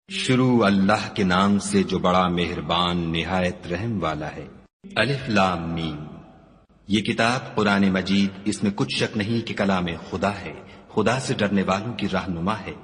شروع اللہ کے نام سے جو بڑا مہربان نہایت رحم والا ہے۔ الف لام میم۔ یہ کتاب قرآن مجید، اس میں کچھ شک نہیں کہ کلام خدا ہے، خدا سے ڈرنے والوں کی رہنما ہے،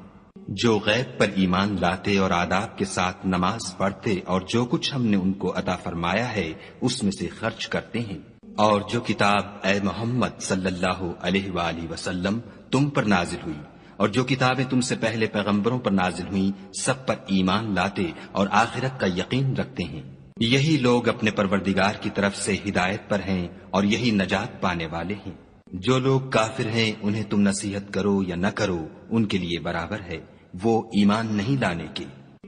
جو غیب پر ایمان لاتے اور آداب کے ساتھ نماز پڑھتے اور جو کچھ ہم نے ان کو عطا فرمایا ہے اس میں سے خرچ کرتے ہیں، اور جو کتاب اے محمد صلی اللہ علیہ وآلہ وسلم تم پر نازل ہوئی اور جو کتابیں تم سے پہلے پیغمبروں پر نازل ہوئیں سب پر ایمان لاتے اور آخرت کا یقین رکھتے ہیں، یہی لوگ اپنے پروردگار کی طرف سے ہدایت پر ہیں اور یہی نجات پانے والے ہیں۔ جو لوگ کافر ہیں انہیں تم نصیحت کرو یا نہ کرو ان کے لیے برابر ہے، وہ ایمان نہیں لانے کے۔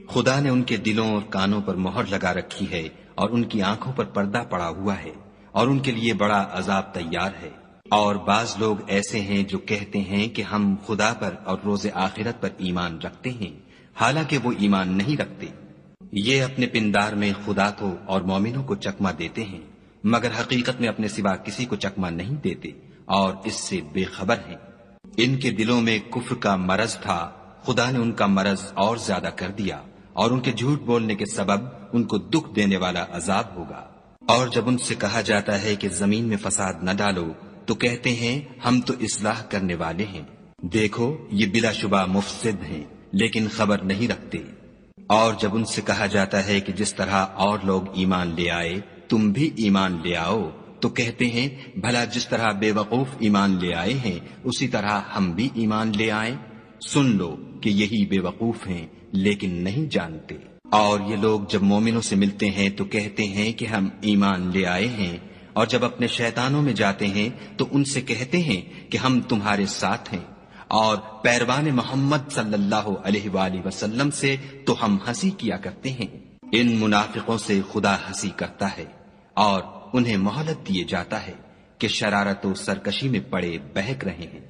خدا نے ان کے دلوں اور کانوں پر مہر لگا رکھی ہے اور ان کی آنکھوں پر پردہ پڑا ہوا ہے اور ان کے لیے بڑا عذاب تیار ہے۔ اور بعض لوگ ایسے ہیں جو کہتے ہیں کہ ہم خدا پر اور روز آخرت پر ایمان رکھتے ہیں، حالانکہ وہ ایمان نہیں رکھتے۔ یہ اپنے پندار میں خدا کو اور مومنوں کو چکمہ دیتے ہیں، مگر حقیقت میں اپنے سوا کسی کو چکمہ نہیں دیتے اور اس سے بے خبر ہیں۔ ان کے دلوں میں کفر کا مرض تھا، خدا نے ان کا مرض اور زیادہ کر دیا اور ان کے جھوٹ بولنے کے سبب ان کو دکھ دینے والا عذاب ہوگا۔ اور جب ان سے کہا جاتا ہے کہ زمین میں فساد نہ ڈالو تو کہتے ہیں ہم تو اصلاح کرنے والے ہیں، دیکھو یہ بلا شبہ مفسد ہیں لیکن خبر نہیں رکھتے۔ اور جب ان سے کہا جاتا ہے کہ جس طرح اور لوگ ایمان لے آئے تم بھی ایمان لے آؤ تو کہتے ہیں بھلا جس طرح بے وقوف ایمان لے آئے ہیں اسی طرح ہم بھی ایمان لے آئیں، سن لو کہ یہی بے وقوف ہیں لیکن نہیں جانتے۔ اور یہ لوگ جب مومنوں سے ملتے ہیں تو کہتے ہیں کہ ہم ایمان لے آئے ہیں، اور جب اپنے شیطانوں میں جاتے ہیں تو ان سے کہتے ہیں کہ ہم تمہارے ساتھ ہیں، اور پیروان محمد صلی اللہ علیہ وآلہ وسلم سے تو ہم ہنسی کیا کرتے ہیں۔ ان منافقوں سے خدا ہنسی کرتا ہے اور انہیں مہلت دیے جاتا ہے کہ شرارت و سرکشی میں پڑے بہک رہے ہیں۔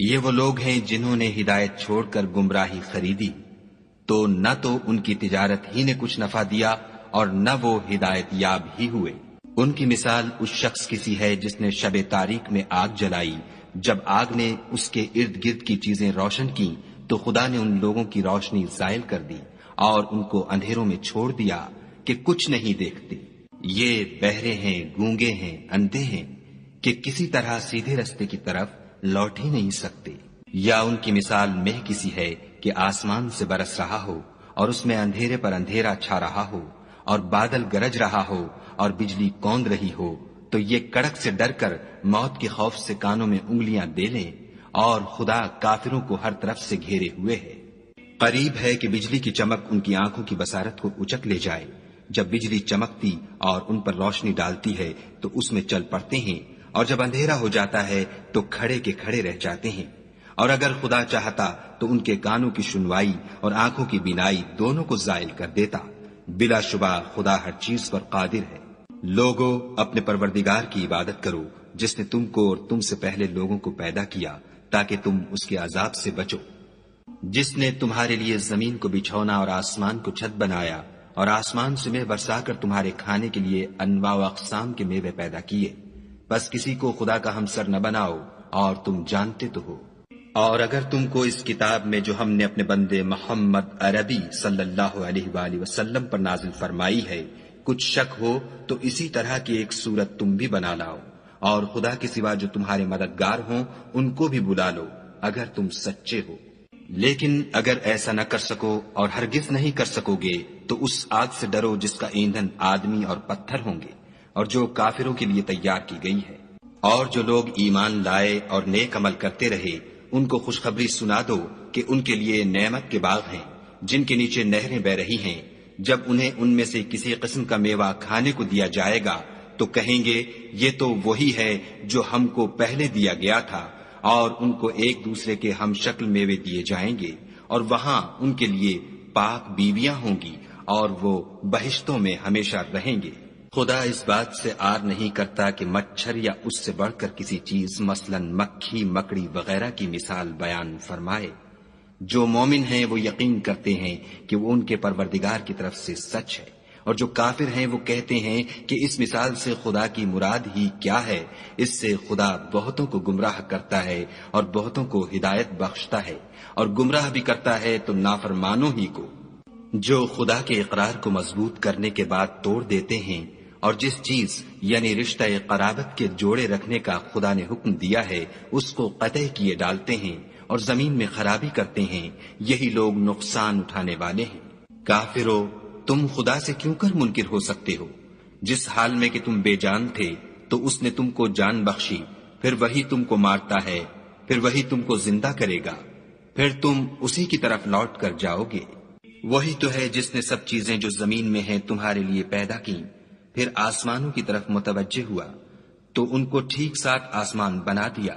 یہ وہ لوگ ہیں جنہوں نے ہدایت چھوڑ کر گمراہی خریدی، تو نہ تو ان کی تجارت ہی نے کچھ نفع دیا اور نہ وہ ہدایت یاب ہی ہوئے۔ ان کی مثال اس شخص کی سی ہے جس نے شب تاریک میں آگ جلائی، جب آگ نے اس کے ارد گرد کی چیزیں روشن کی تو خدا نے ان لوگوں کی روشنی زائل کر دی اور ان کو اندھیروں میں چھوڑ دیا کہ کچھ نہیں دیکھتے۔ یہ بہرے ہیں، گونگے ہیں، اندھے ہیں کہ کسی طرح سیدھے رستے کی طرف لوٹ ہی نہیں سکتے۔ یا ان کی مثال مہ کسی ہے کہ آسمان سے برس رہا ہو اور اس میں اندھیرے پر اندھیرا چھا رہا ہو اور بادل گرج رہا ہو اور بجلی کوند رہی ہو، تو یہ کڑک سے ڈر کر موت کے خوف سے کانوں میں انگلیاں دے لیں، اور خدا کافروں کو ہر طرف سے گھیرے ہوئے ہے۔ قریب ہے کہ بجلی کی چمک ان کی آنکھوں کی بصارت کو اچک لے جائے۔ جب بجلی چمکتی اور ان پر روشنی ڈالتی ہے تو اس میں چل پڑتے ہیں، اور جب اندھیرا ہو جاتا ہے تو کھڑے کے کھڑے رہ جاتے ہیں۔ اور اگر خدا چاہتا تو ان کے کانوں کی سنوائی اور آنکھوں کی بینائی دونوں کو زائل کر دیتا، بلا شبہ خدا ہر چیز پر قادر ہے۔ لوگو اپنے پروردگار کی عبادت کرو جس نے تم کو اور تم سے پہلے لوگوں کو پیدا کیا تاکہ تم اس کے عذاب سے بچو، جس نے تمہارے لیے زمین کو بچھونا اور آسمان کو چھت بنایا اور آسمان سے میوہ برسا کر تمہارے کھانے کے لیے انواع و اقسام کے میوے پیدا کیے، بس کسی کو خدا کا ہمسر نہ بناؤ اور تم جانتے تو ہو۔ اور اگر تم کو اس کتاب میں جو ہم نے اپنے بندے محمد عربی صلی اللہ علیہ وآلہ وسلم پر نازل فرمائی ہے کچھ شک ہو تو اسی طرح کی ایک صورت تم بھی بنا لاؤ، اور خدا کے سوا جو تمہارے مددگار ہوں ان کو بھی بلا لو اگر تم سچے ہو۔ لیکن اگر ایسا نہ کر سکو اور ہرگز نہیں کر سکو گے تو اس آگ سے ڈرو جس کا ایندھن آدمی اور پتھر ہوں گے اور جو کافروں کے لیے تیار کی گئی ہے۔ اور جو لوگ ایمان لائے اور نیک عمل کرتے رہے ان کو خوشخبری سنا دو کہ ان کے لیے نعمت کے باغ ہیں جن کے نیچے نہریں بہ رہی ہیں، جب انہیں ان میں سے کسی قسم کا میوہ کھانے کو دیا جائے گا تو کہیں گے یہ تو وہی ہے جو ہم کو پہلے دیا گیا تھا، اور ان کو ایک دوسرے کے ہم شکل میوے دیے جائیں گے اور وہاں ان کے لیے پاک بیویاں ہوں گی اور وہ بہشتوں میں ہمیشہ رہیں گے۔ خدا اس بات سے آر نہیں کرتا کہ مچھر یا اس سے بڑھ کر کسی چیز مثلاً مکھی مکڑی وغیرہ کی مثال بیان فرمائے۔ جو مومن ہیں وہ یقین کرتے ہیں کہ وہ ان کے پروردگار کی طرف سے سچ ہے، اور جو کافر ہیں وہ کہتے ہیں کہ اس مثال سے خدا کی مراد ہی کیا ہے۔ اس سے خدا بہتوں کو گمراہ کرتا ہے اور بہتوں کو ہدایت بخشتا ہے، اور گمراہ بھی کرتا ہے تو نافرمانوں ہی کو۔ جو خدا کے اقرار کو مضبوط کرنے کے بعد توڑ دیتے ہیں اور جس چیز یعنی رشتہ قرابت کے جوڑے رکھنے کا خدا نے حکم دیا ہے اس کو قطع کیے ڈالتے ہیں اور زمین میں خرابی کرتے ہیں، یہی لوگ نقصان اٹھانے والے ہیں۔ کافرو، تم خدا سے کیوں کر منکر ہو سکتے ہو؟ جس حال میں کہ تم بے جان تھے تو اس نے تم کو جان بخشی، پھر وہی تم کو مارتا ہے، پھر وہی تم کو زندہ کرے گا، پھر تم اسی کی طرف لوٹ کر جاؤ گے۔ وہی تو ہے جس نے سب چیزیں جو زمین میں ہیں تمہارے لیے پیدا کی، پھر آسمانوں کی طرف متوجہ ہوا تو ان کو ٹھیک ساتھ آسمان بنا دیا،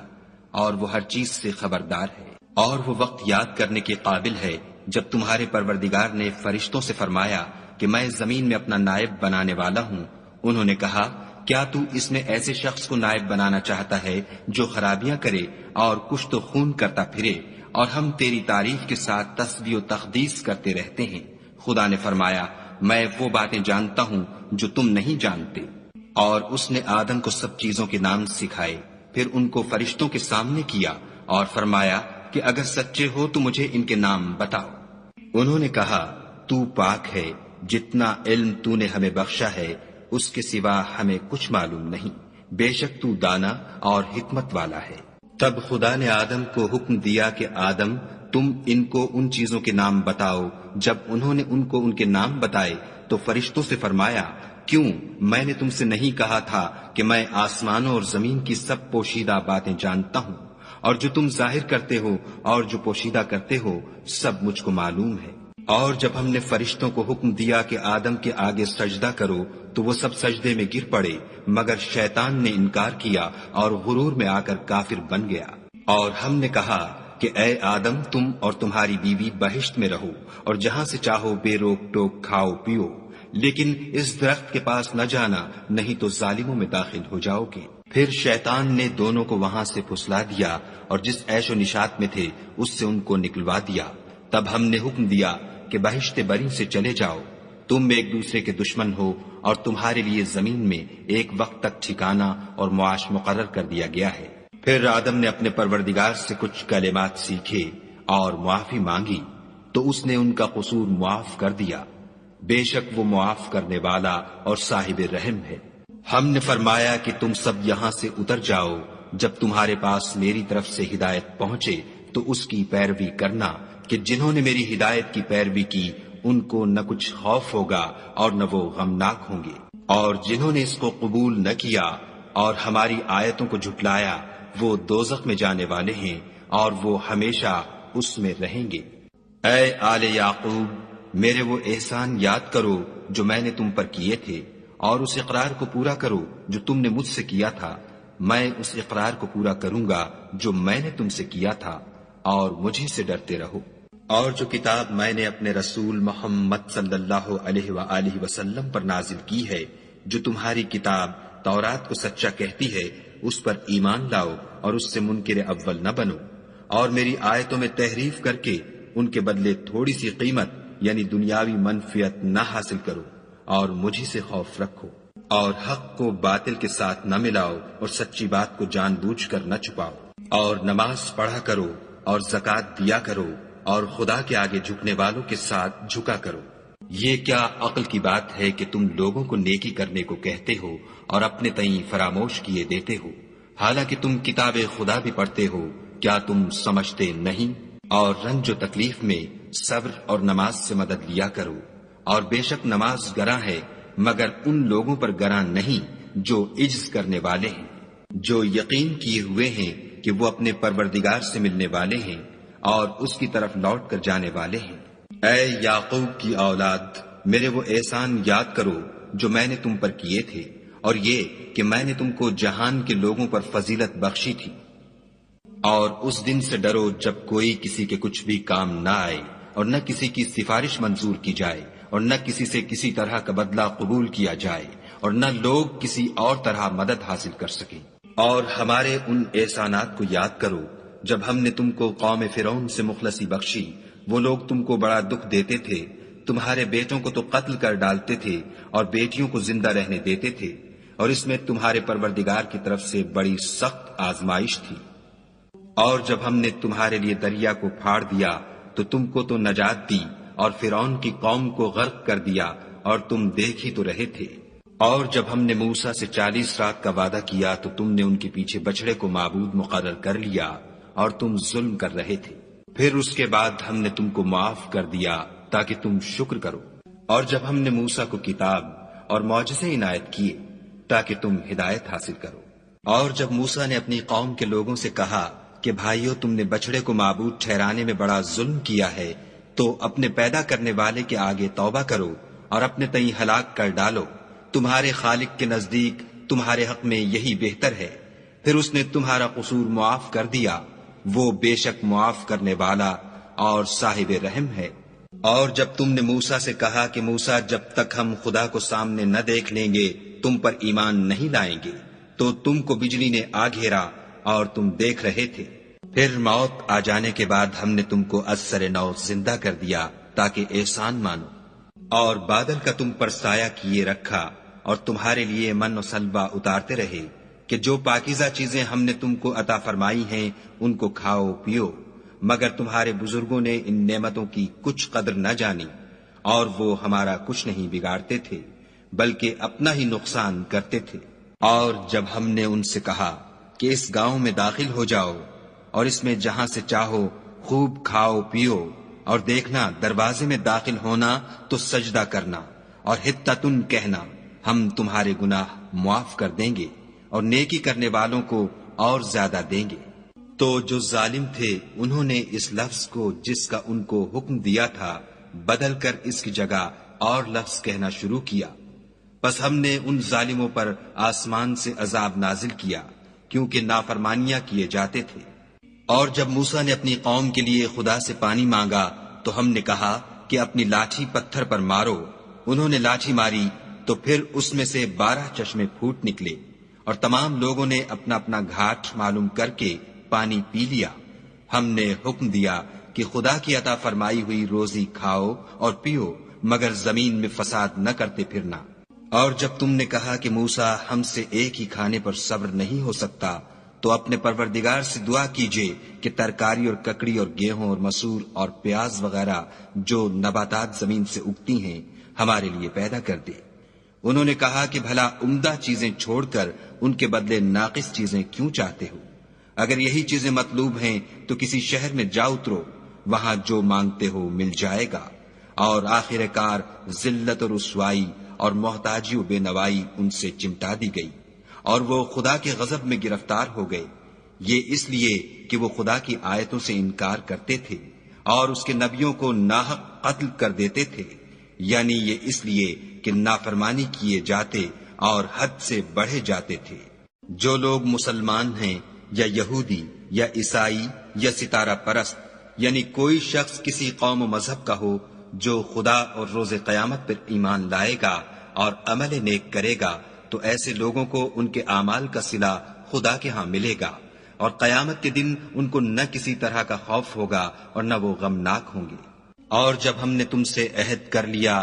اور وہ ہر چیز سے خبردار ہے۔ اور وہ وقت یاد کرنے کے قابل ہے جب تمہارے پروردگار نے فرشتوں سے فرمایا کہ میں زمین میں اپنا نائب بنانے والا ہوں۔ انہوں نے کہا، کیا تو اس میں ایسے شخص کو نائب بنانا چاہتا ہے جو خرابیاں کرے اور کشت و خون کرتا پھرے، اور ہم تیری تعریف کے ساتھ تسبیح و تقدیس کرتے رہتے ہیں؟ خدا نے فرمایا، میں وہ باتیں جانتا ہوں جو تم نہیں جانتے۔ اور اس نے آدم کو سب چیزوں کے نام سکھائے، پھر ان کو فرشتوں کے سامنے کیا اور فرمایا کہ اگر سچے ہو تو مجھے ان کے نام بتاؤ۔ انہوں نے کہا، تو پاک ہے، جتنا علم تو نے ہمیں بخشا ہے اس کے سوا ہمیں کچھ معلوم نہیں، بے شک تو دانا اور حکمت والا ہے۔ تب خدا نے آدم کو حکم دیا کہ آدم، تم ان کو ان چیزوں کے نام بتاؤ۔ جب انہوں نے ان کو ان کے نام بتائے تو فرشتوں سے فرمایا، کیوں میں نے تم سے نہیں کہا تھا کہ میں آسمانوں اور زمین کی سب پوشیدہ باتیں جانتا ہوں، اور جو تم ظاہر کرتے ہو اور جو پوشیدہ کرتے ہو سب مجھ کو معلوم ہے۔ اور جب ہم نے فرشتوں کو حکم دیا کہ آدم کے آگے سجدہ کرو تو وہ سب سجدے میں گر پڑے، مگر شیطان نے انکار کیا اور غرور میں آ کر کافر بن گیا۔ اور ہم نے کہا کہ اے آدم، تم اور تمہاری بیوی بہشت میں رہو اور جہاں سے چاہو بے روک ٹوک کھاؤ پیو، لیکن اس درخت کے پاس نہ جانا، نہیں تو ظالموں میں داخل ہو جاؤ گے۔ پھر شیطان نے دونوں کو وہاں سے پھسلا دیا اور جس عیش و نشاط میں تھے اس سے ان کو نکلوا دیا۔ تب ہم نے حکم دیا کہ بہشت بری سے چلے جاؤ، تم ایک دوسرے کے دشمن ہو اور تمہارے لیے زمین میں ایک وقت تک ٹھکانہ اور معاش مقرر کر دیا گیا ہے۔ پھر آدم نے اپنے پروردگار سے کچھ کلمات سیکھے اور معافی مانگی تو اس نے ان کا قصور معاف کر دیا، بے شک وہ معاف کرنے والا اور صاحب رحم ہے۔ ہم نے فرمایا کہ تم سب یہاں سے اتر جاؤ، جب تمہارے پاس میری طرف سے ہدایت پہنچے تو اس کی پیروی کرنا، کہ جنہوں نے میری ہدایت کی پیروی کی ان کو نہ کچھ خوف ہوگا اور نہ وہ غمناک ہوں گے، اور جنہوں نے اس کو قبول نہ کیا اور ہماری آیتوں کو جھٹلایا وہ دوزخ میں جانے والے ہیں اور وہ ہمیشہ اس میں رہیں گے۔ اے آل یعقوب، میرے وہ احسان یاد کرو جو میں نے تم پر کیے تھے، اور اس اقرار کو پورا کرو جو تم نے مجھ سے کیا تھا۔ میں اس اقرار کو پورا کروں گا جو میں نے تم سے کیا تھا، اور مجھے سے ڈرتے رہو۔ اور جو کتاب میں نے اپنے رسول محمد صلی اللہ علیہ وآلہ وسلم پر نازل کی ہے، جو تمہاری کتاب تورات کو سچا کہتی ہے، اس پر ایمان لاؤ اور اس سے منکر اول نہ بنو، اور میری آیتوں میں تحریف کر کے ان کے بدلے تھوڑی سی قیمت یعنی دنیاوی منفعت نہ حاصل کرو، اور مجھے سے خوف رکھو، اور حق کو باطل کے ساتھ نہ ملاؤ اور سچی بات کو جان بوجھ کر نہ چھپاؤ، اور نماز پڑھا کرو اور زکوٰۃ دیا کرو، اور خدا کے آگے جھکنے والوں کے ساتھ جھکا کرو۔ یہ کیا عقل کی بات ہے کہ تم لوگوں کو نیکی کرنے کو کہتے ہو اور اپنے تئیں فراموش کیے دیتے ہو، حالانکہ تم کتاب خدا بھی پڑھتے ہو؟ کیا تم سمجھتے نہیں؟ اور رنج و تکلیف میں صبر اور نماز سے مدد لیا کرو، اور بے شک نماز گراں ہے مگر ان لوگوں پر گراں نہیں جو عجز کرنے والے ہیں، جو یقین کیے ہوئے ہیں کہ وہ اپنے پروردگار سے ملنے والے ہیں اور اس کی طرف لوٹ کر جانے والے ہیں۔ اے یعقوب کی اولاد، میرے وہ احسان یاد کرو جو میں نے تم پر کیے تھے، اور یہ کہ میں نے تم کو جہان کے لوگوں پر فضیلت بخشی تھی۔ اور اس دن سے ڈرو جب کوئی کسی کے کچھ بھی کام نہ آئے، اور نہ کسی کی سفارش منظور کی جائے، اور نہ کسی سے کسی طرح کا بدلہ قبول کیا جائے، اور نہ لوگ کسی اور طرح مدد حاصل کر سکیں۔ اور ہمارے ان احسانات کو یاد کرو جب ہم نے تم کو قوم فرعون سے مخلصی بخشی، وہ لوگ تم کو بڑا دکھ دیتے تھے، تمہارے بیٹوں کو تو قتل کر ڈالتے تھے اور بیٹیوں کو زندہ رہنے دیتے تھے، اور اس میں تمہارے پروردگار کی طرف سے بڑی سخت آزمائش تھی۔ اور جب ہم نے تمہارے لیے دریا کو پھاڑ دیا تو تم کو تو نجات دی، اور فرعون کی قوم کو غرق کر دیا اور تم دیکھ ہی تو رہے تھے۔ اور جب ہم نے موسیٰ سے 40 رات کا وعدہ کیا تو تم نے ان کے پیچھے بچڑے کو معبود مقرر کر لیا اور تم ظلم کر رہے تھے۔ پھر اس کے بعد ہم نے تم کو معاف کر دیا تاکہ تم شکر کرو۔ اور جب ہم نے موسیٰ کو کتاب اور معجزے عنایت کیے تاکہ تم ہدایت حاصل کرو۔ اور جب موسیٰ نے اپنی قوم کے لوگوں سے کہا کہ بھائیو، تم نے بچڑے کو معبود ٹھہرانے میں بڑا ظلم کیا ہے، تو اپنے پیدا کرنے والے کے آگے توبہ کرو اور اپنے تئیں ہلاک کر ڈالو، تمہارے خالق کے نزدیک تمہارے حق میں یہی بہتر ہے۔ پھر اس نے تمہارا قصور معاف کر دیا، وہ بے شک معاف کرنے والا اور صاحب رحم ہے۔ اور جب تم نے موسیٰ سے کہا کہ موسیٰ، جب تک ہم خدا کو سامنے نہ دیکھ لیں گے تم پر ایمان نہیں لائیں گے، تو تم کو بجلی نے آ گھیرا اور تم دیکھ رہے تھے۔ پھر موت آ جانے کے بعد ہم نے تم کو از سر نو زندہ کر دیا تاکہ احسان مانو، اور بادل کا تم پر سایہ کیے رکھا اور تمہارے لیے من و سلوہ اتارتے رہے کہ جو پاکیزہ چیزیں ہم نے تم کو عطا فرمائی ہیں ان کو کھاؤ پیو، مگر تمہارے بزرگوں نے ان نعمتوں کی کچھ قدر نہ جانی، اور وہ ہمارا کچھ نہیں بگاڑتے تھے بلکہ اپنا ہی نقصان کرتے تھے۔ اور جب ہم نے ان سے کہا کہ اس گاؤں میں داخل ہو جاؤ اور اس میں جہاں سے چاہو خوب کھاؤ پیو، اور دیکھنا دروازے میں داخل ہونا تو سجدہ کرنا اور حطتن کہنا، ہم تمہارے گناہ معاف کر دیں گے اور نیکی کرنے والوں کو اور زیادہ دیں گے۔ تو جو ظالم تھے انہوں نے اس لفظ کو جس کا ان کو حکم دیا تھا بدل کر اس کی جگہ اور لفظ کہنا شروع کیا، بس ہم نے ان ظالموں پر آسمان سے عذاب نازل کیا کیونکہ نافرمانیاں کیے جاتے تھے۔ اور جب موسیٰ نے اپنی قوم کے لیے خدا سے پانی مانگا تو ہم نے کہا کہ اپنی لاٹھی پتھر پر مارو۔ انہوں نے لاٹھی ماری تو پھر اس میں سے 12 چشمے پھوٹ نکلے، اور تمام لوگوں نے اپنا اپنا گھاٹ معلوم کر کے پانی پی لیا۔ ہم نے حکم دیا کہ خدا کی عطا فرمائی ہوئی روزی کھاؤ اور پیو، مگر زمین میں فساد نہ کرتے پھرنا۔ اور جب تم نے کہا کہ موسیٰ، ہم سے ایک ہی کھانے پر صبر نہیں ہو سکتا، تو اپنے پروردگار سے دعا کیجئے کہ ترکاری اور ککڑی اور گیہوں اور مسور اور پیاز وغیرہ جو نباتات زمین سے اگتی ہیں ہمارے لیے پیدا کر دے۔ انہوں نے کہا کہ بھلا عمدہ چیزیں چھوڑ کر ان کے بدلے ناقص چیزیں کیوں چاہتے ہو؟ اگر یہی چیزیں مطلوب ہیں تو کسی شہر میں جا اترو، وہاں جو مانگتے ہو مل جائے گا۔ اور آخر کار ذلت اور رسوائی اور محتاجی و بے نوائی ان سے چمٹا دی گئی، اور وہ خدا کے غضب میں گرفتار ہو گئے، یہ اس لیے کہ وہ خدا کی آیتوں سے انکار کرتے تھے اور اس کے نبیوں کو ناحق قتل کر دیتے تھے، یعنی یہ اس لیے کہ نافرمانی کیے جاتے اور حد سے بڑھے جاتے تھے۔ جو لوگ مسلمان ہیں یا یہودی یا عیسائی یا ستارہ پرست، یعنی کوئی شخص کسی قوم و مذہب کا ہو، جو خدا اور روز قیامت پر ایمان لائے گا اور عمل نیک کرے گا، تو ایسے لوگوں کو ان کے اعمال کا صلہ خدا کے ہاں ملے گا، اور قیامت کے دن ان کو نہ کسی طرح کا خوف ہوگا اور نہ وہ غمناک ہوں گے۔ اور جب ہم نے تم سے عہد کر لیا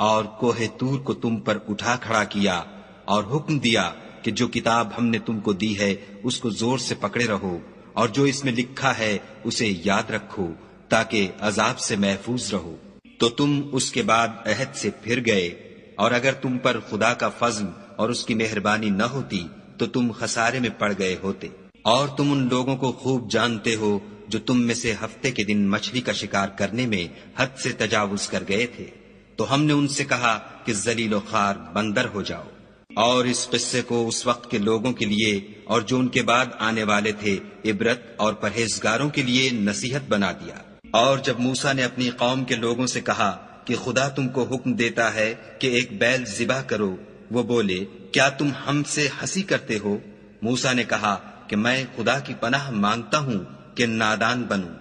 اور کوہ طور کو تم پر اٹھا کھڑا کیا اور حکم دیا کہ جو کتاب ہم نے تم کو دی ہے اس کو زور سے پکڑے رہو، اور جو اس میں لکھا ہے اسے یاد رکھو تاکہ عذاب سے محفوظ رہو، تو تم اس کے بعد عہد سے پھر گئے، اور اگر تم پر خدا کا فضل اور اس کی مہربانی نہ ہوتی تو تم خسارے میں پڑ گئے ہوتے۔ اور تم ان لوگوں کو خوب جانتے ہو جو تم میں سے ہفتے کے دن مچھلی کا شکار کرنے میں حد سے تجاوز کر گئے تھے، تو ہم نے ان سے کہا کہ ذلیل و خوار بندر ہو جاؤ، اور اس قصے کو اس وقت کے لوگوں کے لیے اور جو ان کے بعد آنے والے تھے عبرت اور پرہیزگاروں کے لیے نصیحت بنا دیا۔ اور جب موسیٰ نے اپنی قوم کے لوگوں سے کہا کہ خدا تم کو حکم دیتا ہے کہ ایک بیل ذبح کرو، وہ بولے، کیا تم ہم سے ہنسی کرتے ہو؟ موسیٰ نے کہا کہ میں خدا کی پناہ مانگتا ہوں کہ نادان بنوں۔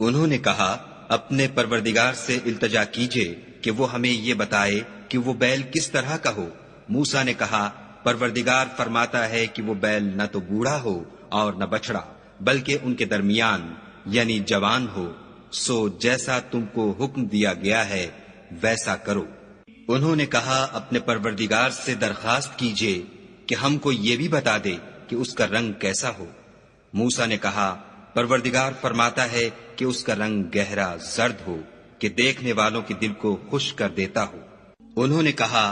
انہوں نے کہا، اپنے پروردگار سے التجا کیجئے کہ وہ ہمیں یہ بتائے کہ وہ بیل کس طرح کا ہو۔ موسیٰ نے کہا، پروردگار فرماتا ہے کہ وہ بیل نہ تو بوڑھا ہو اور نہ بچڑا، بلکہ ان کے درمیان یعنی جوان ہو، سو جیسا تم کو حکم دیا گیا ہے ویسا کرو۔ انہوں نے کہا، اپنے پروردگار سے درخواست کیجئے کہ ہم کو یہ بھی بتا دے کہ اس کا رنگ کیسا ہو۔ موسیٰ نے کہا، پروردگار فرماتا ہے کہ اس کا رنگ گہرا زرد ہو کہ دیکھنے والوں کے دل کو خوش کر دیتا ہو۔ انہوں نے کہا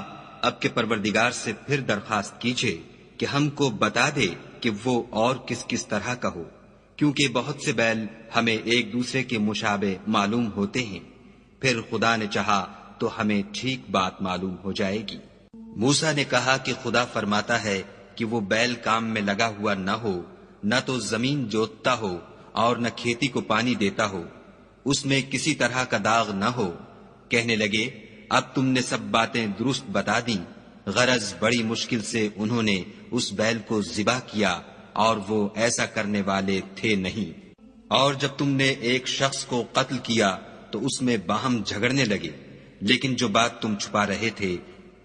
اب کے پروردگار سے پھر درخواست کیجئے کہ ہم کو بتا دے کہ وہ اور کس کس طرح کا ہو، کیونکہ بہت سے بیل ہمیں ایک دوسرے کے مشابہ معلوم ہوتے ہیں، پھر خدا نے چاہا تو ہمیں ٹھیک بات معلوم ہو جائے گی۔ موسیٰ نے کہا کہ خدا فرماتا ہے کہ وہ بیل کام میں لگا ہوا نہ ہو، نہ تو زمین جوتتا ہو اور نہ کھیتی کو پانی دیتا ہو، اس میں کسی طرح کا داغ نہ ہو۔ کہنے لگے اب تم نے سب باتیں درست بتا دیں۔ غرض بڑی مشکل سے انہوں نے اس بیل کو ذبح کیا اور وہ ایسا کرنے والے تھے نہیں۔ اور جب تم نے ایک شخص کو قتل کیا تو اس میں باہم جھگڑنے لگے، لیکن جو بات تم چھپا رہے تھے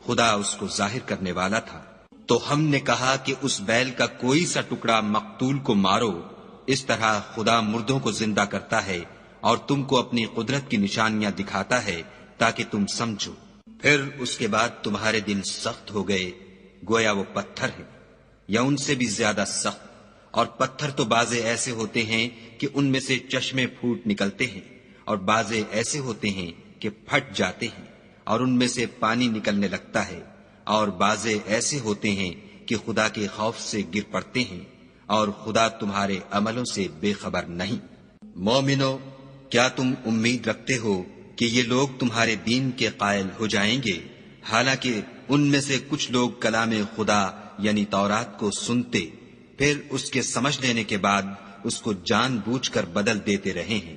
خدا اس کو ظاہر کرنے والا تھا۔ تو ہم نے کہا کہ اس بیل کا کوئی سا ٹکڑا مقتول کو مارو، اس طرح خدا مردوں کو زندہ کرتا ہے اور تم کو اپنی قدرت کی نشانیاں دکھاتا ہے تاکہ تم سمجھو۔ پھر اس کے بعد تمہارے دل سخت ہو گئے، گویا وہ پتھر ہے یا ان سے بھی زیادہ سخت، اور پتھر تو بعضے ایسے ہوتے ہیں کہ ان میں سے چشمے پھوٹ نکلتے ہیں، اور بعضے ایسے ہوتے ہیں کہ پھٹ جاتے ہیں اور ان میں سے پانی نکلنے لگتا ہے، اور بعضے ایسے ہوتے ہیں کہ خدا کے خوف سے گر پڑتے ہیں، اور خدا تمہارے عملوں سے بے خبر نہیں۔ مومنو، کیا تم امید رکھتے ہو کہ یہ لوگ تمہارے دین کے قائل ہو جائیں گے؟ حالانکہ ان میں سے کچھ لوگ کلام خدا یعنی تورات کو سنتے، پھر اس کے سمجھ لینے کے بعد اس کو جان بوجھ کر بدل دیتے رہے ہیں۔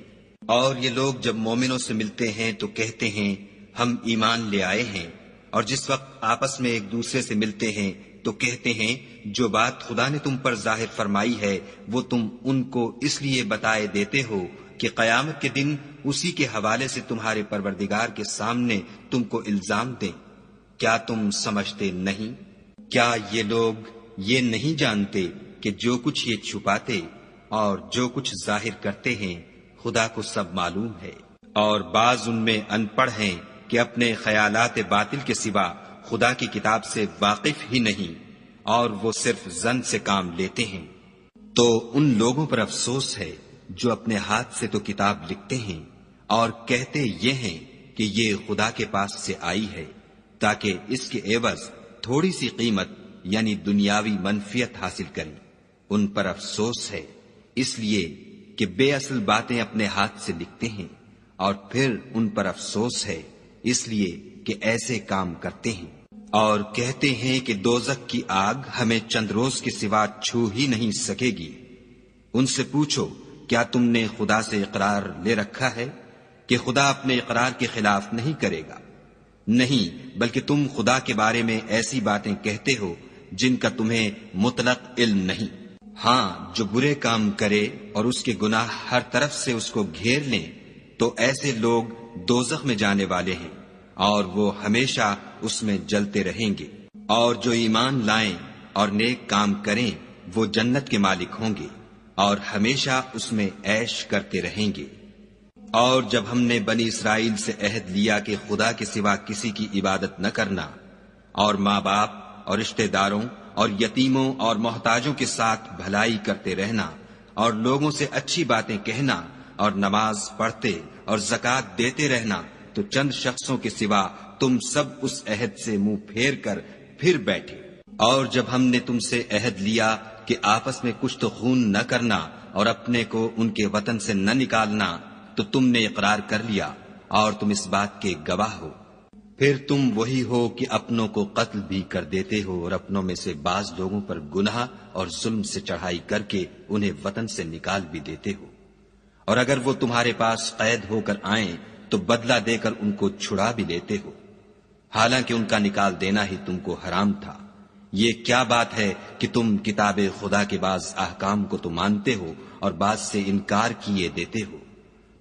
اور یہ لوگ جب مومنوں سے ملتے ہیں تو کہتے ہیں ہم ایمان لے آئے ہیں، اور جس وقت آپس میں ایک دوسرے سے ملتے ہیں تو کہتے ہیں جو بات خدا نے تم پر ظاہر فرمائی ہے وہ تم ان کو اس لیے بتائے دیتے ہو کہ قیامت کے دن اسی کے حوالے سے تمہارے پروردگار کے سامنے تم کو الزام دیں۔ کیا تم سمجھتے نہیں؟ کیا یہ لوگ یہ نہیں جانتے کہ جو کچھ یہ چھپاتے اور جو کچھ ظاہر کرتے ہیں خدا کو سب معلوم ہے؟ اور بعض ان میں ان پڑھ ہیں کہ اپنے خیالات باطل کے سوا خدا کی کتاب سے واقف ہی نہیں، اور وہ صرف ظن سے کام لیتے ہیں۔ تو ان لوگوں پر افسوس ہے جو اپنے ہاتھ سے تو کتاب لکھتے ہیں اور کہتے یہ ہیں کہ یہ خدا کے پاس سے آئی ہے، تاکہ اس کے عوض تھوڑی سی قیمت یعنی دنیاوی منفیت حاصل کریں۔ ان پر افسوس ہے اس لیے کہ بے اصل باتیں اپنے ہاتھ سے لکھتے ہیں، اور پھر ان پر افسوس ہے اس لیے کہ ایسے کام کرتے ہیں، اور کہتے ہیں کہ دوزخ کی آگ ہمیں چند روز کے سوا چھو ہی نہیں سکے گی۔ ان سے پوچھو کیا تم نے خدا سے اقرار لے رکھا ہے کہ خدا اپنے اقرار کے خلاف نہیں کرے گا؟ نہیں، بلکہ تم خدا کے بارے میں ایسی باتیں کہتے ہو جن کا تمہیں مطلق علم نہیں۔ ہاں، جو برے کام کرے اور اس کے گناہ ہر طرف سے اس کو گھیر لیں تو ایسے لوگ دوزخ میں جانے والے ہیں اور وہ ہمیشہ اس میں جلتے رہیں گے۔ اور جو ایمان لائیں اور نیک کام کریں وہ جنت کے مالک ہوں گے اور ہمیشہ اس میں عیش کرتے رہیں گے۔ اور جب ہم نے بنی اسرائیل سے عہد لیا کہ خدا کے سوا کسی کی عبادت نہ کرنا، اور ماں باپ اور رشتہ داروں اور یتیموں اور محتاجوں کے ساتھ بھلائی کرتے رہنا، اور لوگوں سے اچھی باتیں کہنا، اور نماز پڑھتے اور زکوٰۃ دیتے رہنا، تو چند شخصوں کے سوا تم سب اس عہد سے منہ پھیر کر پھر بیٹھے۔ اور جب ہم نے تم سے عہد لیا کہ آپس میں کچھ تو خون نہ کرنا اور اپنے کو ان کے وطن سے نہ نکالنا، تو تم نے اقرار کر لیا اور تم اس بات کے گواہ ہو۔ پھر تم وہی ہو کہ اپنوں کو قتل بھی کر دیتے ہو اور اپنوں میں سے بعض لوگوں پر گناہ اور ظلم سے چڑھائی کر کے انہیں وطن سے نکال بھی دیتے ہو، اور اگر وہ تمہارے پاس قید ہو کر آئیں تو بدلہ دے کر ان کو چھڑا بھی لیتے ہو، حالانکہ ان کا نکال دینا ہی تم کو حرام تھا۔ یہ کیا بات ہے کہ تم کتاب خدا کے بعض احکام کو تو مانتے ہو اور بعض سے انکار کیے دیتے ہو؟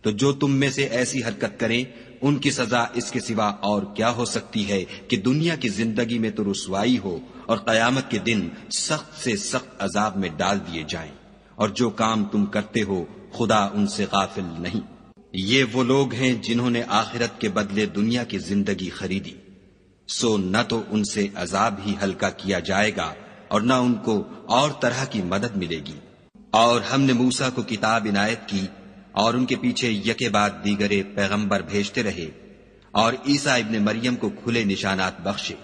تو جو تم میں سے ایسی حرکت کریں ان کی سزا اس کے سوا اور کیا ہو سکتی ہے کہ دنیا کی زندگی میں تو رسوائی ہو اور قیامت کے دن سخت سے سخت عذاب میں ڈال دیے جائیں، اور جو کام تم کرتے ہو خدا ان سے غافل نہیں۔ یہ وہ لوگ ہیں جنہوں نے آخرت کے بدلے دنیا کی زندگی خریدی، سو نہ تو ان سے عذاب ہی ہلکا کیا جائے گا اور نہ ان کو اور طرح کی مدد ملے گی۔ اور ہم نے موسیٰ کو کتاب عنایت کی اور ان کے پیچھے یکے بعد دیگرے پیغمبر بھیجتے رہے، اور عیسیٰ ابن مریم کو کھلے نشانات بخشے،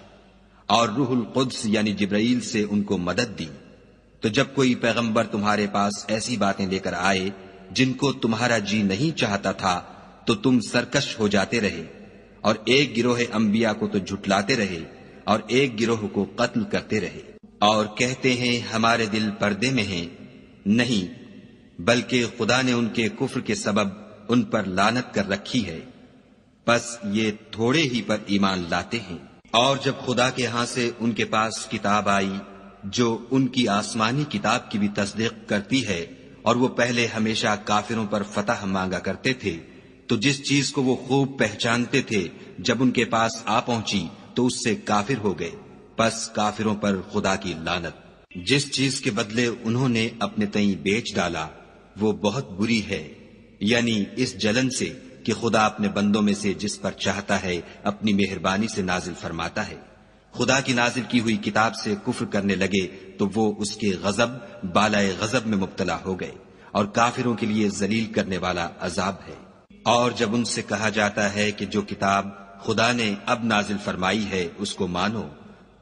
اور روح القدس یعنی جبرائیل سے ان کو مدد دی۔ تو جب کوئی پیغمبر تمہارے پاس ایسی باتیں لے کر آئے جن کو تمہارا جی نہیں چاہتا تھا تو تم سرکش ہو جاتے رہے، اور ایک گروہ انبیاء کو تو جھٹلاتے رہے اور ایک گروہ کو قتل کرتے رہے، اور کہتے ہیں ہمارے دل پردے میں ہیں، نہیں بلکہ خدا نے ان کے کفر کے سبب ان پر لعنت کر رکھی ہے، بس یہ تھوڑے ہی پر ایمان لاتے ہیں۔ اور جب خدا کے ہاں سے ان کے پاس کتاب آئی جو ان کی آسمانی کتاب کی بھی تصدیق کرتی ہے، اور وہ پہلے ہمیشہ کافروں پر فتح مانگا کرتے تھے، تو جس چیز کو وہ خوب پہچانتے تھے جب ان کے پاس آ پہنچی تو اس سے کافر ہو گئے، پس کافروں پر خدا کی لعنت۔ جس چیز کے بدلے انہوں نے اپنے تئیں بیچ ڈالا وہ بہت بری ہے، یعنی اس جلن سے کہ خدا اپنے بندوں میں سے جس پر چاہتا ہے اپنی مہربانی سے نازل فرماتا ہے۔ خدا کی نازل کی ہوئی کتاب سے کفر کرنے لگے تو وہ اس کے غضب بالائے غضب میں مبتلا ہو گئے، اور کافروں کے لیے ذلیل کرنے والا عذاب ہے۔ اور جب ان سے کہا جاتا ہے کہ جو کتاب خدا نے اب نازل فرمائی ہے اس کو مانو،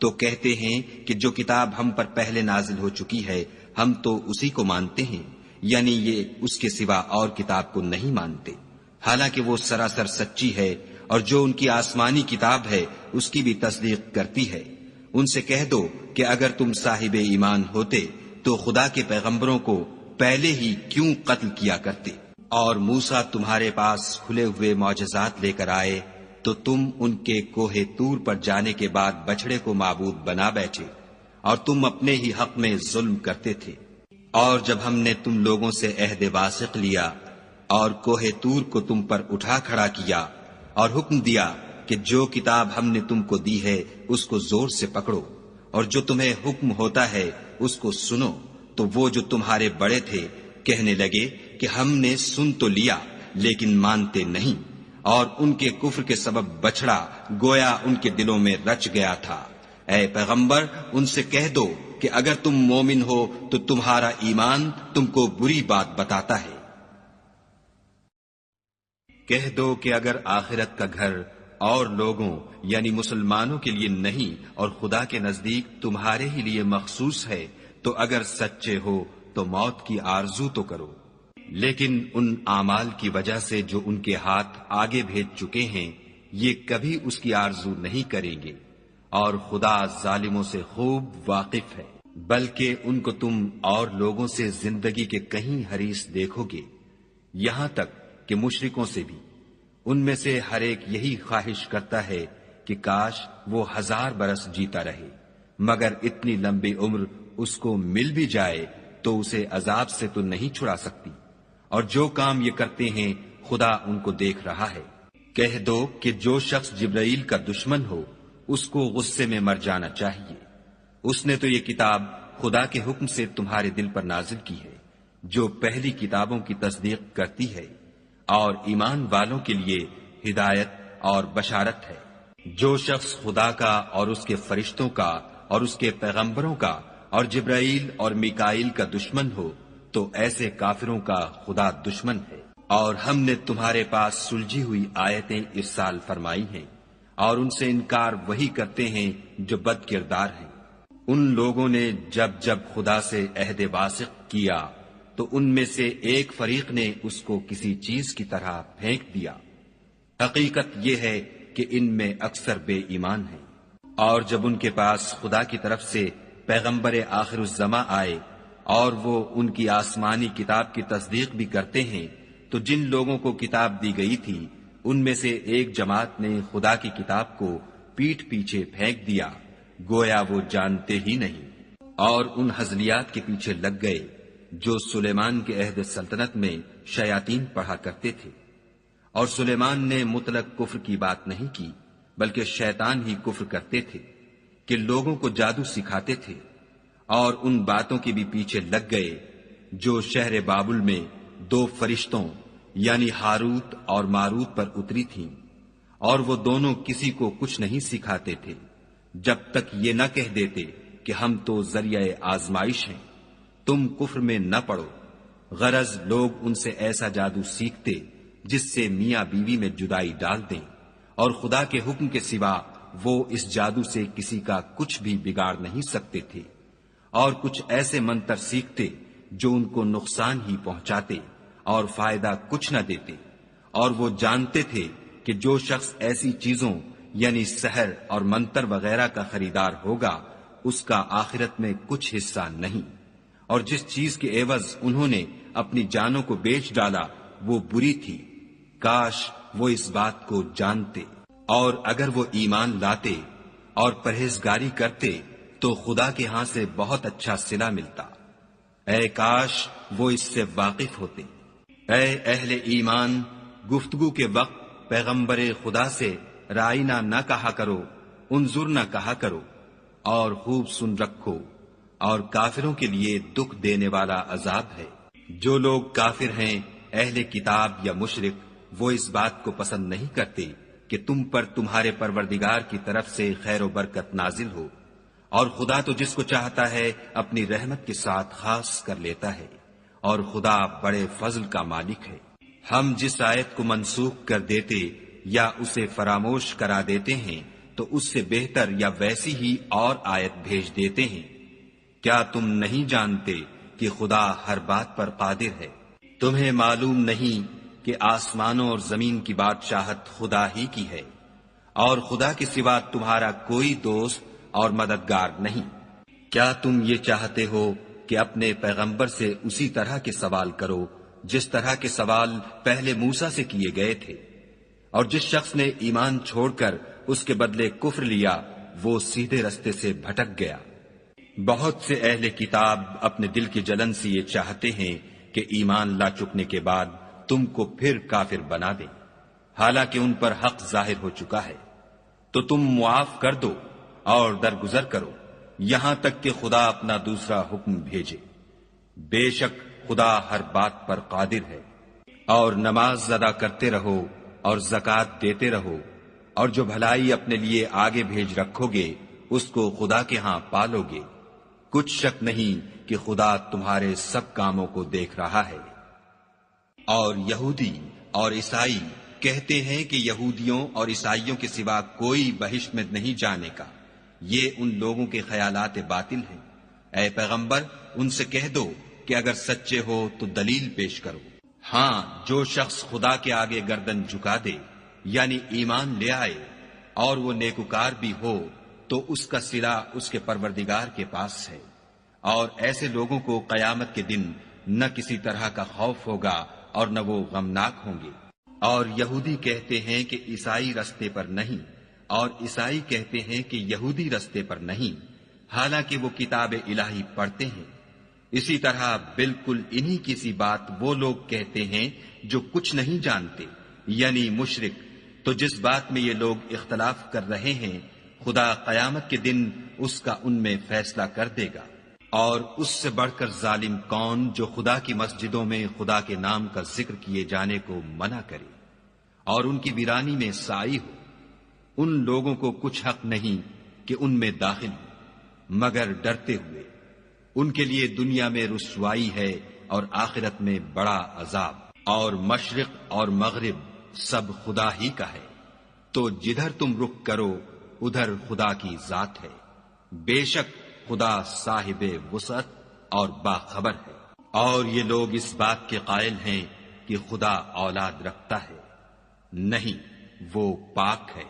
تو کہتے ہیں کہ جو کتاب ہم پر پہلے نازل ہو چکی ہے ہم تو اسی کو مانتے ہیں، یعنی یہ اس کے سوا اور کتاب کو نہیں مانتے، حالانکہ وہ سراسر سچی ہے، اور جو ان کی آسمانی کتاب ہے اس کی بھی تصدیق کرتی ہے۔ ان سے کہہ دو کہ اگر تم صاحب ایمان ہوتے تو خدا کے پیغمبروں کو پہلے ہی کیوں قتل کیا کرتے؟ اور موسیٰ تمہارے پاس کھلے ہوئے معجزات لے کر آئے تو تم ان کے کوہ طور پر جانے کے بعد بچڑے کو معبود بنا بیٹھے، اور تم اپنے ہی حق میں ظلم کرتے تھے۔ اور جب ہم نے تم لوگوں سے عہد واثق لیا اور کوہ طور کو تم پر اٹھا کھڑا کیا اور حکم دیا کہ جو کتاب ہم نے تم کو دی ہے اس کو زور سے پکڑو، اور جو تمہیں حکم ہوتا ہے اس کو سنو، تو وہ جو تمہارے بڑے تھے کہنے لگے کہ ہم نے سن تو لیا لیکن مانتے نہیں، اور ان کے کفر کے سبب بچڑا گویا ان کے دلوں میں رچ گیا تھا۔ اے پیغمبر ان سے کہہ دو کہ اگر تم مومن ہو تو تمہارا ایمان تم کو بری بات بتاتا ہے۔ کہہ دو کہ اگر آخرت کا گھر اور لوگوں یعنی مسلمانوں کے لیے نہیں اور خدا کے نزدیک تمہارے ہی لیے مخصوص ہے تو اگر سچے ہو تو موت کی آرزو تو کرو، لیکن ان اعمال کی وجہ سے جو ان کے ہاتھ آگے بھیج چکے ہیں یہ کبھی اس کی آرزو نہیں کریں گے، اور خدا ظالموں سے خوب واقف ہے۔ بلکہ ان کو تم اور لوگوں سے زندگی کے کہیں حریص دیکھو گے، یہاں تک کہ مشرکوں سے بھی۔ ان میں سے ہر ایک یہی خواہش کرتا ہے کہ کاش وہ 1000 برس جیتا رہے، مگر اتنی لمبی عمر اس کو مل بھی جائے تو اسے عذاب سے تو نہیں چھڑا سکتی، اور جو کام یہ کرتے ہیں خدا ان کو دیکھ رہا ہے۔ کہہ دو کہ جو شخص جبرائیل کا دشمن ہو اس کو غصے میں مر جانا چاہیے، اس نے تو یہ کتاب خدا کے حکم سے تمہارے دل پر نازل کی ہے جو پہلی کتابوں کی تصدیق کرتی ہے، اور ایمان والوں کے لیے ہدایت اور بشارت ہے۔ جو شخص خدا کا اور اس کے فرشتوں کا اور اس کے پیغمبروں کا اور جبرائیل اور میکائیل کا دشمن ہو تو ایسے کافروں کا خدا دشمن ہے۔ اور ہم نے تمہارے پاس سلجھی ہوئی آیتیں ارسال فرمائی ہیں، اور ان سے انکار وہی کرتے ہیں جو بد کردار ہیں۔ ان لوگوں نے جب جب خدا سے عہد واثق کیا تو ان میں سے ایک فریق نے اس کو کسی چیز کی طرح پھینک دیا۔ حقیقت یہ ہے کہ ان میں اکثر بے ایمان ہیں۔ اور جب ان کے پاس خدا کی طرف سے پیغمبر آخر الزماں آئے اور وہ ان کی آسمانی کتاب کی تصدیق بھی کرتے ہیں تو جن لوگوں کو کتاب دی گئی تھی ان میں سے ایک جماعت نے خدا کی کتاب کو پیٹھ پیچھے پھینک دیا گویا وہ جانتے ہی نہیں، اور ان ہزلیات کے پیچھے لگ گئے جو سلیمان کے عہد سلطنت میں شیاطین پڑھا کرتے تھے۔ اور سلیمان نے مطلق کفر کی بات نہیں کی بلکہ شیطان ہی کفر کرتے تھے کہ لوگوں کو جادو سکھاتے تھے، اور ان باتوں کے بھی پیچھے لگ گئے جو شہر بابل میں 2 فرشتوں یعنی ہاروت اور ماروت پر اتری تھیں، اور وہ دونوں کسی کو کچھ نہیں سکھاتے تھے جب تک یہ نہ کہہ دیتے کہ ہم تو ذریعہ آزمائش ہیں، تم کفر میں نہ پڑو۔ غرض لوگ ان سے ایسا جادو سیکھتے جس سے میاں بیوی میں جدائی ڈال دیں، اور خدا کے حکم کے سوا وہ اس جادو سے کسی کا کچھ بھی بگاڑ نہیں سکتے تھے، اور کچھ ایسے منتر سیکھتے جو ان کو نقصان ہی پہنچاتے اور فائدہ کچھ نہ دیتے، اور وہ جانتے تھے کہ جو شخص ایسی چیزوں یعنی سحر اور منتر وغیرہ کا خریدار ہوگا اس کا آخرت میں کچھ حصہ نہیں، اور جس چیز کے عوض انہوں نے اپنی جانوں کو بیچ ڈالا وہ بری تھی، کاش وہ اس بات کو جانتے، اور اگر وہ ایمان لاتے اور پرہیزگاری کرتے تو خدا کے ہاں سے بہت اچھا صلہ ملتا، اے کاش وہ اس سے واقف ہوتے۔ اے اہل ایمان، گفتگو کے وقت پیغمبر خدا سے رائنا نہ کہا کرو، انظر نہ کہا کرو، اور خوب سن رکھو، اور کافروں کے لیے دکھ دینے والا عذاب ہے۔ جو لوگ کافر ہیں، اہل کتاب یا مشرک، وہ اس بات کو پسند نہیں کرتے کہ تم پر تمہارے پروردگار کی طرف سے خیر و برکت نازل ہو، اور خدا تو جس کو چاہتا ہے اپنی رحمت کے ساتھ خاص کر لیتا ہے، اور خدا بڑے فضل کا مالک ہے۔ ہم جس آیت کو منسوخ کر دیتے یا اسے فراموش کرا دیتے ہیں تو اس سے بہتر یا ویسی ہی اور آیت بھیج دیتے ہیں۔ کیا تم نہیں جانتے کہ خدا ہر بات پر قادر ہے؟ تمہیں معلوم نہیں کہ آسمانوں اور زمین کی بادشاہت خدا ہی کی ہے، اور خدا کے سوا تمہارا کوئی دوست اور مددگار نہیں۔ کیا تم یہ چاہتے ہو کہ اپنے پیغمبر سے اسی طرح کے سوال کرو جس طرح کے سوال پہلے موسیٰ سے کیے گئے تھے؟ اور جس شخص نے ایمان چھوڑ کر اس کے بدلے کفر لیا وہ سیدھے رستے سے بھٹک گیا۔ بہت سے اہل کتاب اپنے دل کی جلن سے یہ چاہتے ہیں کہ ایمان لا چکنے کے بعد تم کو پھر کافر بنا دیں، حالانکہ ان پر حق ظاہر ہو چکا ہے، تو تم معاف کر دو اور درگزر کرو یہاں تک کہ خدا اپنا دوسرا حکم بھیجے۔ بے شک خدا ہر بات پر قادر ہے۔ اور نماز ادا کرتے رہو اور زکوٰۃ دیتے رہو، اور جو بھلائی اپنے لیے آگے بھیج رکھو گے اس کو خدا کے ہاں پالو گے، کچھ شک نہیں کہ خدا تمہارے سب کاموں کو دیکھ رہا ہے۔ اور یہودی اور عیسائی کہتے ہیں کہ یہودیوں اور عیسائیوں کے سوا کوئی بہشت میں نہیں جانے کا، یہ ان لوگوں کے خیالات باطل ہیں۔ اے پیغمبر ان سے کہہ دو کہ اگر سچے ہو تو دلیل پیش کرو۔ ہاں، جو شخص خدا کے آگے گردن جھکا دے یعنی ایمان لے آئے اور وہ نیکوکار بھی ہو تو اس کا صلہ اس کے پروردگار کے پاس ہے، اور ایسے لوگوں کو قیامت کے دن نہ کسی طرح کا خوف ہوگا اور نہ وہ غمناک ہوں گے۔ اور یہودی کہتے ہیں کہ عیسائی رستے پر نہیں، اور عیسائی کہتے ہیں کہ یہودی رستے پر نہیں، حالانکہ وہ کتاب الہی پڑھتے ہیں۔ اسی طرح بالکل انہی کی سی بات وہ لوگ کہتے ہیں جو کچھ نہیں جانتے یعنی مشرک، تو جس بات میں یہ لوگ اختلاف کر رہے ہیں خدا قیامت کے دن اس کا ان میں فیصلہ کر دے گا۔ اور اس سے بڑھ کر ظالم کون جو خدا کی مسجدوں میں خدا کے نام کا ذکر کیے جانے کو منع کرے اور ان کی ویرانی میں سائی ہو۔ ان لوگوں کو کچھ حق نہیں کہ ان میں داخل ہو مگر ڈرتے ہوئے۔ ان کے لیے دنیا میں رسوائی ہے اور آخرت میں بڑا عذاب۔ اور مشرق اور مغرب سب خدا ہی کا ہے، تو جدھر تم رخ کرو ادھر خدا کی ذات ہے۔ بے شک خدا صاحب وسعت اور باخبر ہے۔ اور یہ لوگ اس بات کے قائل ہیں کہ خدا اولاد رکھتا ہے، نہیں، وہ پاک ہے،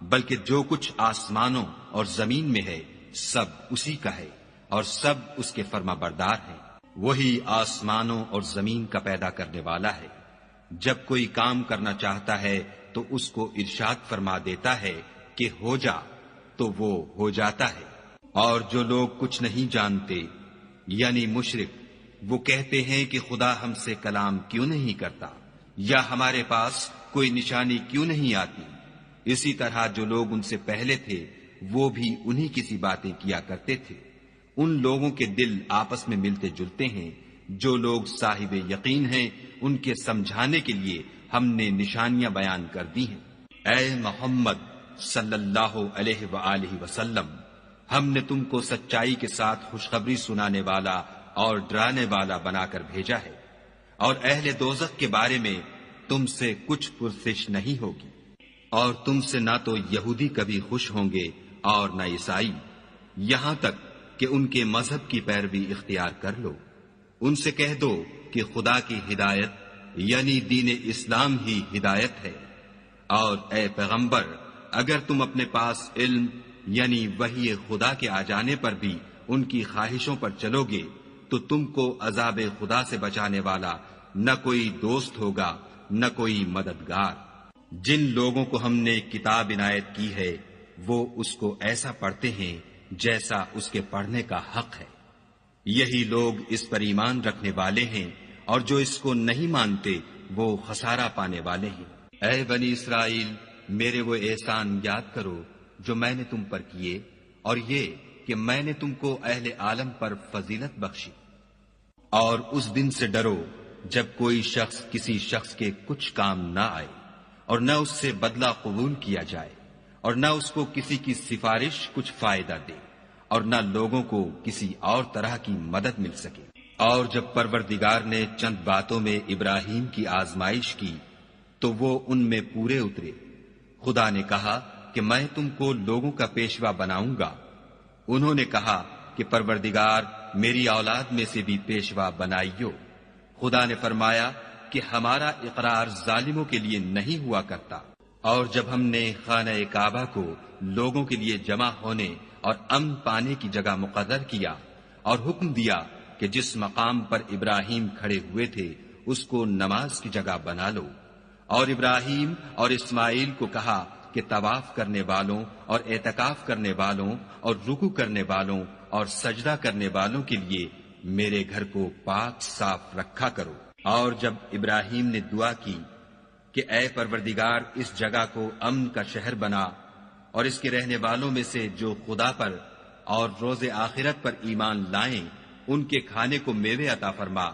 بلکہ جو کچھ آسمانوں اور زمین میں ہے سب اسی کا ہے، اور سب اس کے فرما بردار ہیں۔ وہی آسمانوں اور زمین کا پیدا کرنے والا ہے، جب کوئی کام کرنا چاہتا ہے تو اس کو ارشاد فرما دیتا ہے کہ ہو جا، تو وہ ہو جاتا ہے۔ اور جو لوگ کچھ نہیں جانتے یعنی مشرک، وہ کہتے ہیں کہ خدا ہم سے کلام کیوں نہیں کرتا، یا ہمارے پاس کوئی نشانی کیوں نہیں آتی۔ اسی طرح جو لوگ ان سے پہلے تھے وہ بھی انہی کی سی باتیں کیا کرتے تھے۔ ان لوگوں کے دل آپس میں ملتے جلتے ہیں۔ جو لوگ صاحب یقین ہیں ان کے سمجھانے کے لیے ہم نے نشانیاں بیان کر دی ہیں۔ اے محمد صلی اللہ علیہ وآلہ وسلم، ہم نے تم کو سچائی کے ساتھ خوشخبری سنانے والا اور ڈرانے والا بنا کر بھیجا ہے۔ اور اہل دوزخ کے بارے میں تم سے کچھ پرسش نہیں ہوگی، اور تم سے نہ تو یہودی کبھی خوش ہوں گے اور نہ عیسائی، یہاں تک کہ ان کے مذہب کی پیروی اختیار کر لو۔ ان سے کہہ دو کہ خدا کی ہدایت یعنی دین اسلام ہی ہدایت ہے، اور اے پیغمبر اگر تم اپنے پاس علم یعنی وحی خدا کے آ جانے پر بھی ان کی خواہشوں پر چلو گے تو تم کو عذاب خدا سے بچانے والا نہ کوئی دوست ہوگا نہ کوئی مددگار۔ جن لوگوں کو ہم نے کتاب عنایت کی ہے وہ اس کو ایسا پڑھتے ہیں جیسا اس کے پڑھنے کا حق ہے، یہی لوگ اس پر ایمان رکھنے والے ہیں، اور جو اس کو نہیں مانتے وہ خسارہ پانے والے ہیں۔ اے بنی اسرائیل، میرے وہ احسان یاد کرو جو میں نے تم پر کیے، اور یہ کہ میں نے تم کو اہل عالم پر فضیلت بخشی۔ اور اس دن سے ڈرو جب کوئی شخص کسی شخص کے کچھ کام نہ آئے، اور نہ اس سے بدلہ قبول کیا جائے، اور نہ اس کو کسی کی سفارش کچھ فائدہ دے، اور نہ لوگوں کو کسی اور طرح کی مدد مل سکے۔ اور جب پروردگار نے چند باتوں میں ابراہیم کی آزمائش کی تو وہ ان میں پورے اترے۔ خدا نے کہا کہ میں تم کو لوگوں کا پیشوا بناؤں گا۔ انہوں نے کہا کہ پروردگار میری اولاد میں سے بھی پیشوا بنائیو۔ خدا نے فرمایا کہ ہمارا اقرار ظالموں کے لیے نہیں ہوا کرتا۔ اور جب ہم نے خانہ کعبہ کو لوگوں کے لیے جمع ہونے اور امن پانے کی جگہ مقرر کیا اور حکم دیا کہ جس مقام پر ابراہیم کھڑے ہوئے تھے اس کو نماز کی جگہ بنا لو، اور ابراہیم اور اسماعیل کو کہا کہ طواف کرنے والوں اور اعتکاف کرنے والوں اور رکوع کرنے والوں اور سجدہ کرنے والوں کے لیے میرے گھر کو پاک صاف رکھا کرو۔ اور جب ابراہیم نے دعا کی کہ اے پروردگار اس جگہ کو امن کا شہر بنا، اور اس کے رہنے والوں میں سے جو خدا پر اور روز آخرت پر ایمان لائیں ان کے کھانے کو میوے عطا فرما،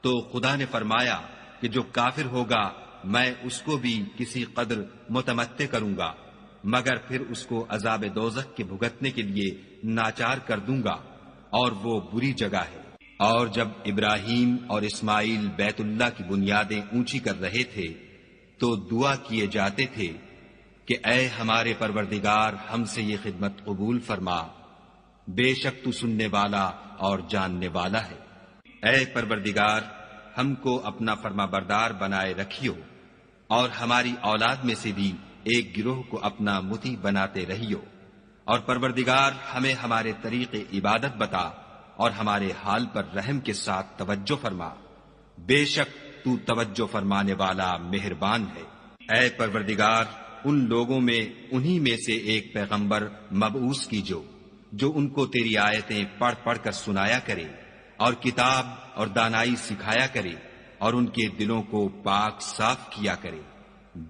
تو خدا نے فرمایا کہ جو کافر ہوگا میں اس کو بھی کسی قدر متمتع کروں گا، مگر پھر اس کو عذاب دوزخ کے بھگتنے کے لیے ناچار کر دوں گا، اور وہ بری جگہ ہے۔ اور جب ابراہیم اور اسماعیل بیت اللہ کی بنیادیں اونچی کر رہے تھے تو دعا کیے جاتے تھے کہ اے ہمارے پروردگار ہم سے یہ خدمت قبول فرما، بے شک تو سننے والا اور جاننے والا ہے۔ اے پروردگار ہم کو اپنا فرما بردار بنائے رکھیو، اور ہماری اولاد میں سے بھی ایک گروہ کو اپنا مطیع بناتے رہیو، اور پروردگار ہمیں ہمارے طریق عبادت بتا اور ہمارے حال پر رحم کے ساتھ توجہ فرما، بے شک تو توجہ فرمانے والا مہربان ہے۔ اے پروردگار ان لوگوں میں انہی میں سے ایک پیغمبر مبعوث کیجو جو ان کو تیری آیتیں پڑھ پڑھ کر سنایا کرے اور کتاب اور دانائی سکھایا کرے اور ان کے دلوں کو پاک صاف کیا کرے،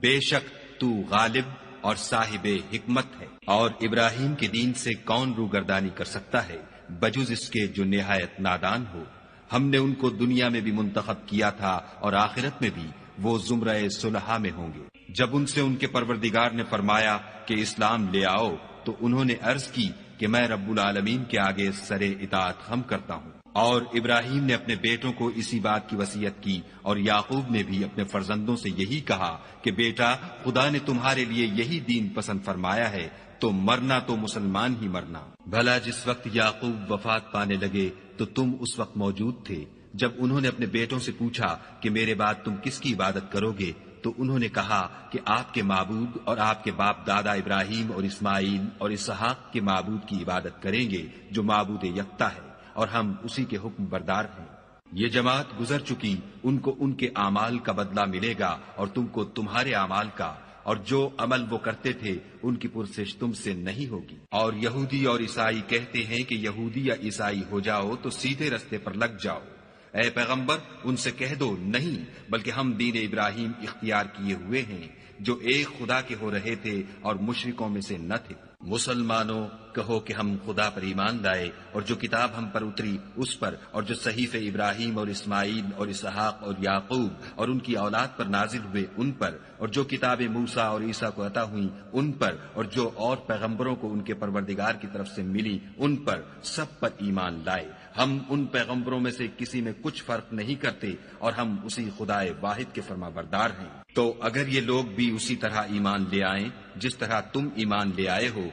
بے شک تو غالب اور صاحب حکمت ہے۔ اور ابراہیم کے دین سے کون روگردانی کر سکتا ہے بجز اس کے جو نہایت نادان ہو۔ ہم نے ان کو دنیا میں بھی منتخب کیا تھا اور آخرت میں بھی وہ زمرہ صلحاء میں ہوں گے۔ جب ان سے ان کے پروردگار نے فرمایا کہ اسلام لے آؤ تو انہوں نے عرض کی کہ میں رب العالمین کے آگے سر اطاعت خم کرتا ہوں۔ اور ابراہیم نے اپنے بیٹوں کو اسی بات کی وصیت کی، اور یعقوب نے بھی اپنے فرزندوں سے یہی کہا کہ بیٹا خدا نے تمہارے لیے یہی دین پسند فرمایا ہے تو مرنا تو مسلمان ہی مرنا۔ بھلا جس وقت یعقوب وفات پانے لگے تو تم اس وقت موجود تھے جب انہوں نے اپنے بیٹوں سے پوچھا کہ میرے بعد تم کس کی عبادت کرو گے، تو انہوں نے کہا کہ آپ کے معبود اور آپ کے باپ دادا ابراہیم اور اسماعیل اور اسحاق کے معبود کی عبادت کریں گے جو معبود یکتا ہے، اور ہم اسی کے حکم بردار ہیں۔ یہ جماعت گزر چکی، ان کو ان کے اعمال کا بدلہ ملے گا اور تم کو تمہارے اعمال کا، اور جو عمل وہ کرتے تھے ان کی پرسش تم سے نہیں ہوگی۔ اور یہودی اور عیسائی کہتے ہیں کہ یہودی یا عیسائی ہو جاؤ تو سیدھے رستے پر لگ جاؤ۔ اے پیغمبر ان سے کہہ دو نہیں، بلکہ ہم دین ابراہیم اختیار کیے ہوئے ہیں جو ایک خدا کے ہو رہے تھے اور مشرکوں میں سے نہ تھے۔ مسلمانوں کہو کہ ہم خدا پر ایمان لائے اور جو کتاب ہم پر اتری اس پر، اور جو صحیفے ابراہیم اور اسماعیل اور اسحاق اور یعقوب اور ان کی اولاد پر نازل ہوئے ان پر، اور جو کتابیں موسیٰ اور عیسیٰ کو عطا ہوئیں ان پر، اور جو اور پیغمبروں کو ان کے پروردگار کی طرف سے ملی ان پر، سب پر ایمان لائے۔ ہم ان پیغمبروں میں سے کسی میں کچھ فرق نہیں کرتے، اور ہم اسی خدائے واحد کے فرما بردار ہیں۔ تو اگر یہ لوگ بھی اسی طرح ایمان لے آئیں جس طرح تم ایمان لے آئے ہو،